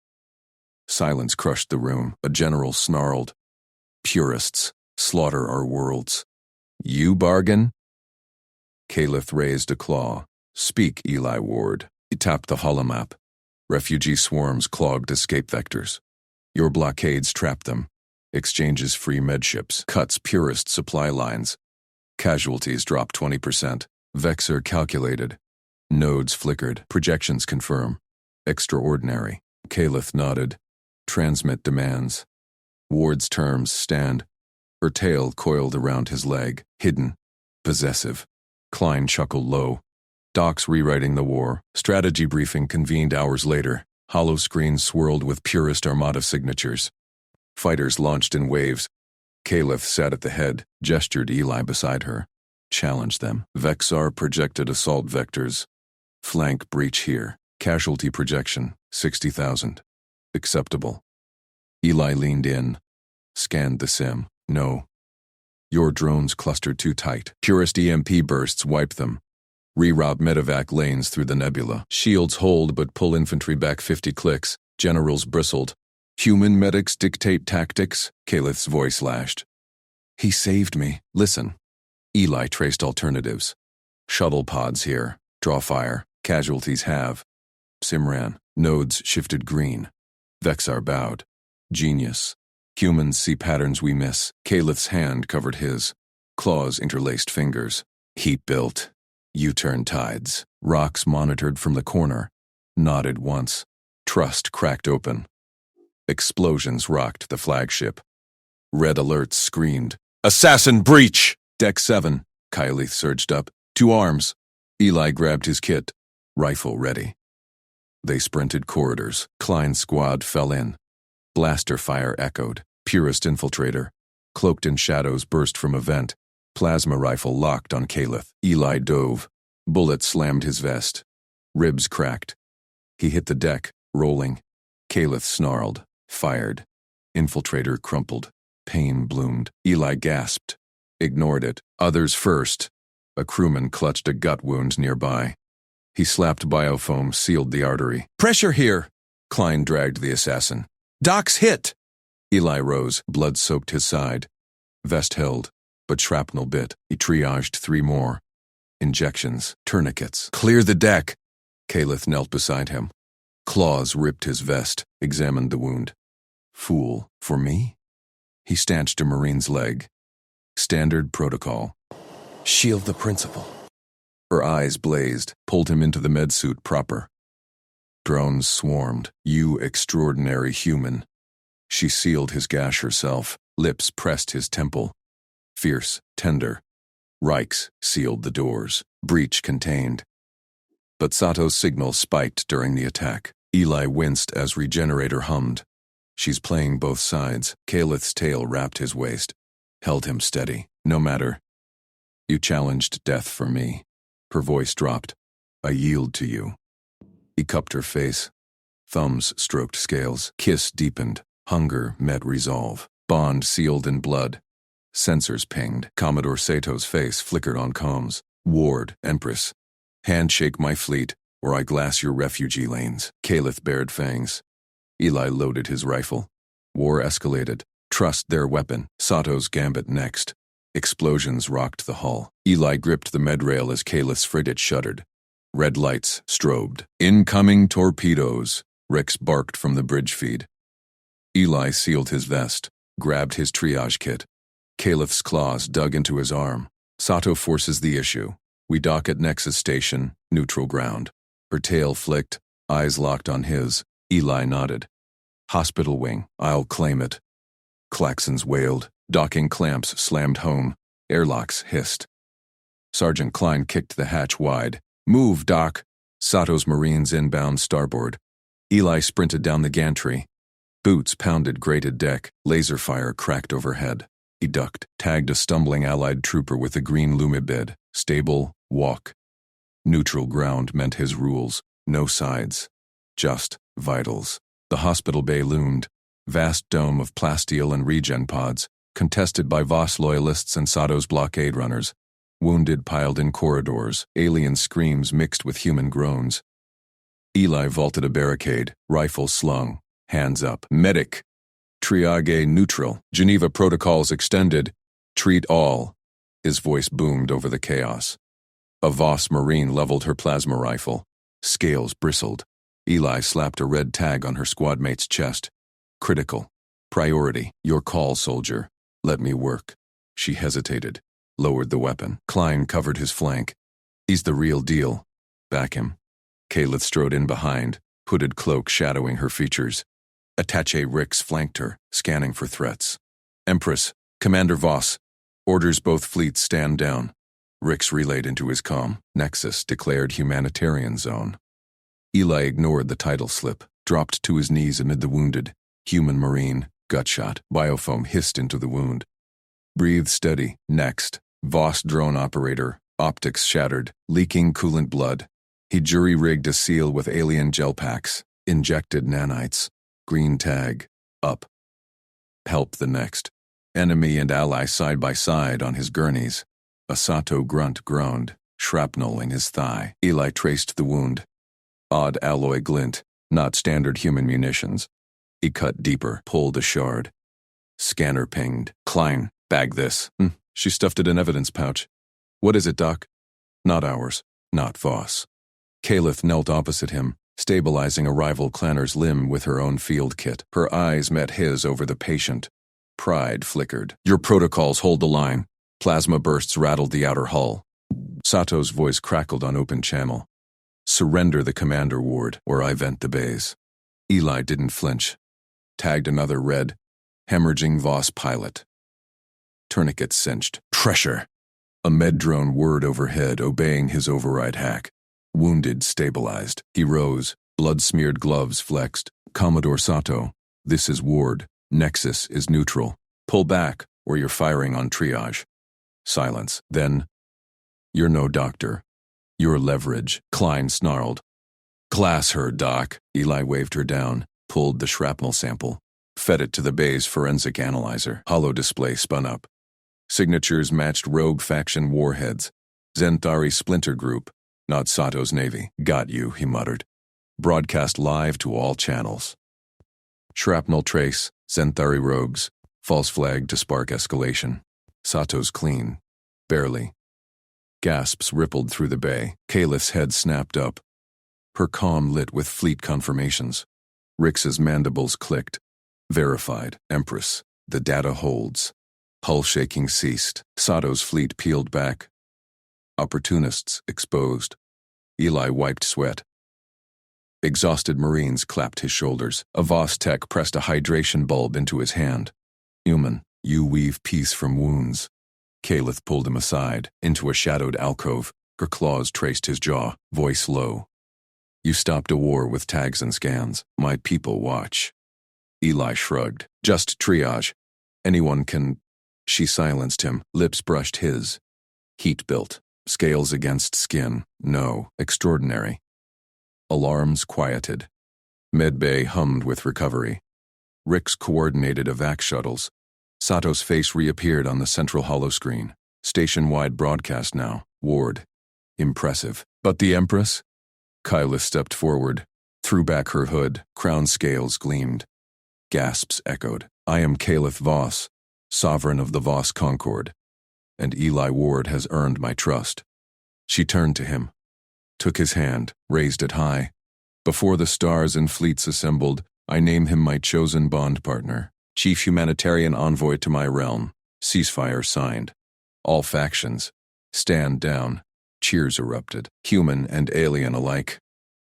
Silence crushed the room. A general snarled. Purists. Slaughter our worlds. You bargain? Calith raised a claw. Speak, Eli Ward. He tapped the holomap. Refugee swarms clogged escape vectors. Your blockades trap them. Exchanges free medships. Cuts purist supply lines. Casualties drop 20%. Vexer calculated. Nodes flickered. Projections confirm. Extraordinary. Calith nodded. Transmit demands. Ward's terms stand. Her tail coiled around his leg. Hidden. Possessive. Klein chuckled low. Docs rewriting the war. Strategy briefing convened hours later. Hollow screens swirled with purest Armada signatures. Fighters launched in waves. Caliph sat at the head, gestured Eli beside her. Challenged them. Vexar projected assault vectors. Flank breach here. Casualty projection, 60,000. Acceptable. Eli leaned in. Scanned the sim. No. Your drones clustered too tight. Purest EMP bursts wiped them. Reroute medevac lanes through the nebula. Shields hold but pull infantry back 50 clicks. Generals bristled. Human medics dictate tactics, Caliph's voice lashed. He saved me. Listen. Eli traced alternatives. Shuttle pods here. Draw fire. Casualties have. Simran. Nodes shifted green. Vexar bowed. Genius. Humans see patterns we miss. Caliph's hand covered his. Claws interlaced fingers. Heat built. U-turn tides. Rocks monitored from the corner. Nodded once. Trust cracked open. Explosions rocked the flagship. Red alerts screamed. Assassin breach! Deck 7. Kyleth surged up. 2 arms. Eli grabbed his kit. Rifle ready. They sprinted corridors. Klein's squad fell in. Blaster fire echoed. Purest infiltrator. Cloaked in shadows burst from a vent. Plasma rifle locked on Caliph. Eli dove. Bullet slammed his vest. Ribs cracked. He hit the deck, rolling. Caliph snarled. Fired. Infiltrator crumpled. Pain bloomed. Eli gasped. Ignored it. Others first. A crewman clutched a gut wound nearby. He slapped biofoam, sealed the artery. Pressure here! Klein dragged the assassin. Doc's hit! Eli rose, blood soaked his side. Vest held, but shrapnel bit. He triaged 3 more. Injections, tourniquets. Clear the deck! Caliph knelt beside him. Claws ripped his vest, examined the wound. Fool, for me? He stanched a Marine's leg. Standard protocol. Shield the principal. Her eyes blazed, pulled him into the med suit proper. Drones swarmed. You extraordinary human. She sealed his gash herself, lips pressed his temple. Fierce, tender. Reichs sealed the doors. Breach contained. But Sato's signal spiked during the attack. Eli winced as Regenerator hummed. She's playing both sides. Calith's tail wrapped his waist. Held him steady. No matter. You challenged death for me. Her voice dropped. I yield to you. He cupped her face. Thumbs stroked scales. Kiss deepened. Hunger met resolve. Bond sealed in blood. Sensors pinged. Commodore Sato's face flickered on comms. Ward, Empress. Handshake my fleet, or I glass your refugee lanes. Caliph bared fangs. Eli loaded his rifle. War escalated. Trust their weapon. Sato's gambit next. Explosions rocked the hull. Eli gripped the medrail as Caliph's frigate shuddered. Red lights strobed. Incoming torpedoes. Rix barked from the bridge feed. Eli sealed his vest, grabbed his triage kit. Caliph's claws dug into his arm. Sato forces the issue. We dock at Nexus Station, neutral ground. Her tail flicked, eyes locked on his. Eli nodded. Hospital wing, I'll claim it. Klaxons wailed. Docking clamps slammed home. Airlocks hissed. Sergeant Klein kicked the hatch wide. Move, Doc. Sato's Marines inbound starboard. Eli sprinted down the gantry. Boots pounded grated deck. Laser fire cracked overhead. He ducked, tagged a stumbling Allied trooper with a green lumibid. Stable, walk. Neutral ground meant his rules. No sides. Just vitals. The hospital bay loomed. Vast dome of plasteel and regen pods, contested by Voss loyalists and Sato's blockade runners. Wounded piled in corridors, alien screams mixed with human groans. Eli vaulted a barricade, rifle slung, hands up. Medic. Triage neutral. Geneva protocols extended. Treat all. His voice boomed over the chaos. A Voss Marine leveled her plasma rifle. Scales bristled. Eli slapped a red tag on her squadmate's chest. Critical. Priority. Your call, soldier. Let me work. She hesitated. Lowered the weapon. Klein covered his flank. He's the real deal. Back him. Caliph strode in behind, hooded cloak shadowing her features. Attaché Rix flanked her, scanning for threats. Empress, Commander Voss. Orders both fleets stand down. Rix relayed into his comm. Nexus declared humanitarian zone. Eli ignored the title slip. dropped to his knees amid the wounded. Human Marine, gutshot. Biofoam hissed into the wound. Breathe steady. Next. Voss drone operator, optics shattered, leaking coolant blood. He jury-rigged a seal with alien gel packs, injected nanites. Green tag. Up. Help the next. Enemy and ally side by side on his gurneys. A Sato grunt groaned, shrapnel in his thigh. Eli traced the wound. Odd alloy glint, not standard human munitions. He cut deeper, pulled a shard. Scanner pinged. Klein, bag this. She stuffed it in evidence pouch. What is it, Doc? Not ours. Not Voss. Caliph knelt opposite him, stabilizing a rival clanner's limb with her own field kit. Her eyes met his over the patient. Pride flickered. Your protocols hold the line. Plasma bursts rattled the outer hull. Sato's voice crackled on open channel. Surrender the commander ward, or I vent the bays. Eli didn't flinch. Tagged another red, hemorrhaging Voss pilot. Tourniquet cinched. Pressure. A med drone whirred overhead, obeying his override hack. Wounded stabilized. He rose, blood-smeared gloves flexed. Commodore Sato, this is Ward. Nexus is neutral. Pull back, or you're firing on triage. Silence. Then, you're no doctor. You're leverage. Klein snarled. Glass her, Doc. Eli waved her down, pulled the shrapnel sample, fed it to the bay's forensic analyzer. Holo display spun up. Signatures matched rogue faction warheads. Zentari splinter group, not Sato's navy. Got you, he muttered. Broadcast live to all channels. Shrapnel trace, Zentari rogues. False flag to spark escalation. Sato's clean. Barely. Gasps rippled through the bay. Caliph's head snapped up. Her comm lit with fleet confirmations. Rix's mandibles clicked. Verified. Empress. The data holds. Hull shaking ceased. Sato's fleet peeled back. Opportunists exposed. Eli wiped sweat. Exhausted Marines clapped his shoulders. A Voss tech pressed a hydration bulb into his hand. Human, you weave peace from wounds. Caliph pulled him aside, into a shadowed alcove. Her claws traced his jaw, voice low. You stopped a war with tags and scans. My people watch. Eli shrugged. Just triage. Anyone can... She silenced him, lips brushed his. Heat built. Scales against skin. No. Extraordinary. Alarms quieted. Medbay hummed with recovery. Rix coordinated evac shuttles. Sato's face reappeared on the central holoscreen. Station-wide broadcast now. Ward. Impressive. But the Empress? Kyla stepped forward, threw back her hood, crown scales gleamed. Gasps echoed. I am Caliph Voss, sovereign of the Voss Concord, and Eli Ward has earned my trust. She turned to him, took his hand, raised it high. Before the stars and fleets assembled, I name him my chosen bond partner, chief humanitarian envoy to my realm. Ceasefire signed. All factions, stand down. Cheers erupted, human and alien alike.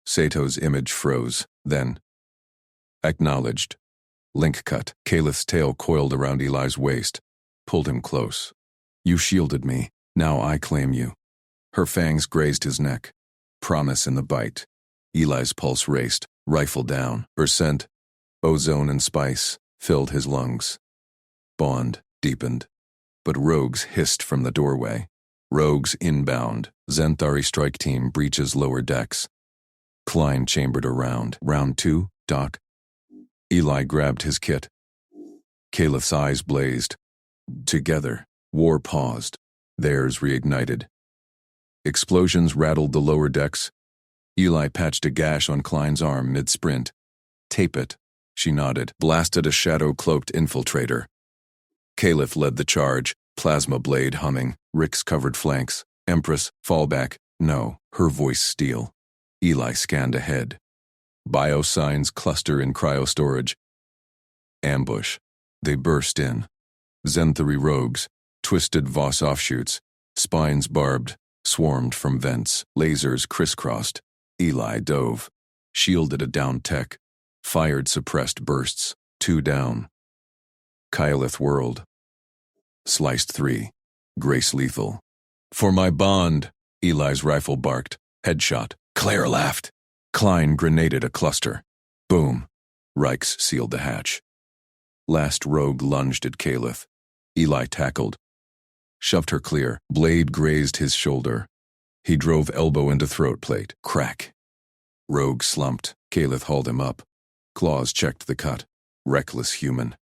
Sato's image froze, then acknowledged. Link cut. Caliph's tail coiled around Eli's waist, pulled him close. You shielded me, now I claim you. Her fangs grazed his neck. Promise in the bite. Eli's pulse raced, rifle down. Her scent, ozone and spice, filled his lungs. Bond deepened, but rogues hissed from the doorway. Rogues inbound. Zentari strike team breaches lower decks. Klein chambered around. Round 2, Doc. Eli grabbed his kit. Caliph's eyes blazed. Together, war paused. Theirs reignited. Explosions rattled the lower decks. Eli patched a gash on Klein's arm mid-sprint. Tape it, she nodded. Blasted a shadow-cloaked infiltrator. Caliph led the charge, plasma blade humming. Rix covered flanks. Empress, fallback. No, her voice steel. Eli scanned ahead. Biosigns cluster in cryostorage. Ambush. They burst in. Zenthari rogues, twisted Voss offshoots, spines barbed, swarmed from vents, lasers crisscrossed. Eli dove, shielded a down tech, fired suppressed bursts, 2 down. Kylith whirled. Sliced 3. Grace lethal. For my bond, Eli's rifle barked. Headshot. Claire laughed. Klein grenaded a cluster. Boom. Reichs sealed the hatch. Last rogue lunged at Caliph. Eli tackled. Shoved her clear. Blade grazed his shoulder. He drove elbow into throat plate. Crack. Rogue slumped. Caliph hauled him up. Claws checked the cut. Reckless human.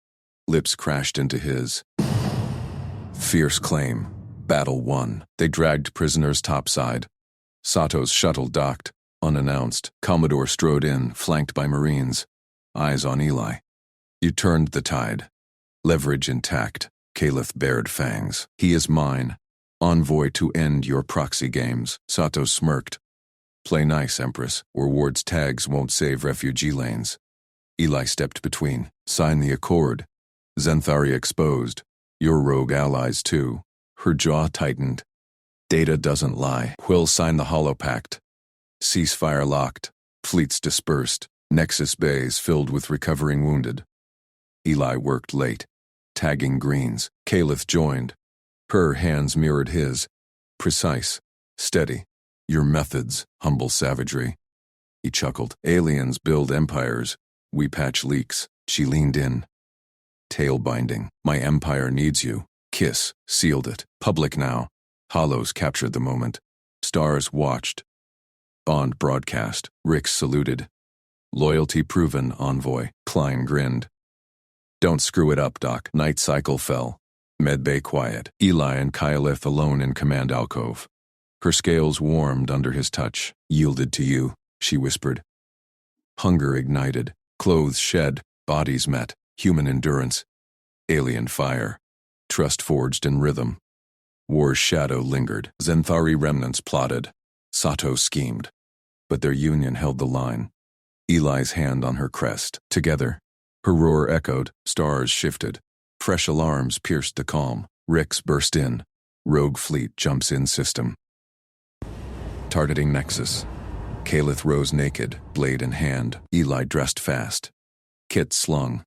Lips crashed into his. Fierce claim. Battle won. They dragged prisoners topside. Sato's shuttle docked, unannounced. Commodore strode in, flanked by Marines. Eyes on Eli. You turned the tide. Leverage intact. Caliph bared fangs. He is mine. Envoy to end your proxy games. Sato smirked. Play nice, Empress, or Ward's tags won't save refugee lanes. Eli stepped between. Sign the accord. Zenthari exposed. Your rogue allies, too. Her jaw tightened. Data doesn't lie. Quill signed the holopact. Ceasefire locked. Fleets dispersed. Nexus bays filled with recovering wounded. Eli worked late. Tagging greens. Caliph joined. Her hands mirrored his. Precise. Steady. Your methods, humble savagery. He chuckled. Aliens build empires. We patch leaks. She leaned in. Tail binding. My empire needs you. Kiss. Sealed it. Public now. Hollows captured the moment. Stars watched. Bond broadcast. Rix saluted. Loyalty proven, Envoy. Klein grinned. Don't screw it up, Doc. Night cycle fell. Medbay quiet. Eli and Kylith alone in command alcove. Her scales warmed under his touch. Yielded to you, she whispered. Hunger ignited. Clothes shed. Bodies met. Human endurance. Alien fire. Trust forged in rhythm. War's shadow lingered. Zenthari remnants plotted. Sato schemed. But their union held the line. Eli's hand on her crest. Together. Her roar echoed. Stars shifted. Fresh alarms pierced the calm. Rix burst in. Rogue fleet jumps in system. Targeting Nexus. Caliph rose naked, blade in hand. Eli dressed fast. Kit slung.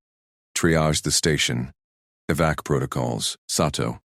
Triage the station. Evac protocols. Sato.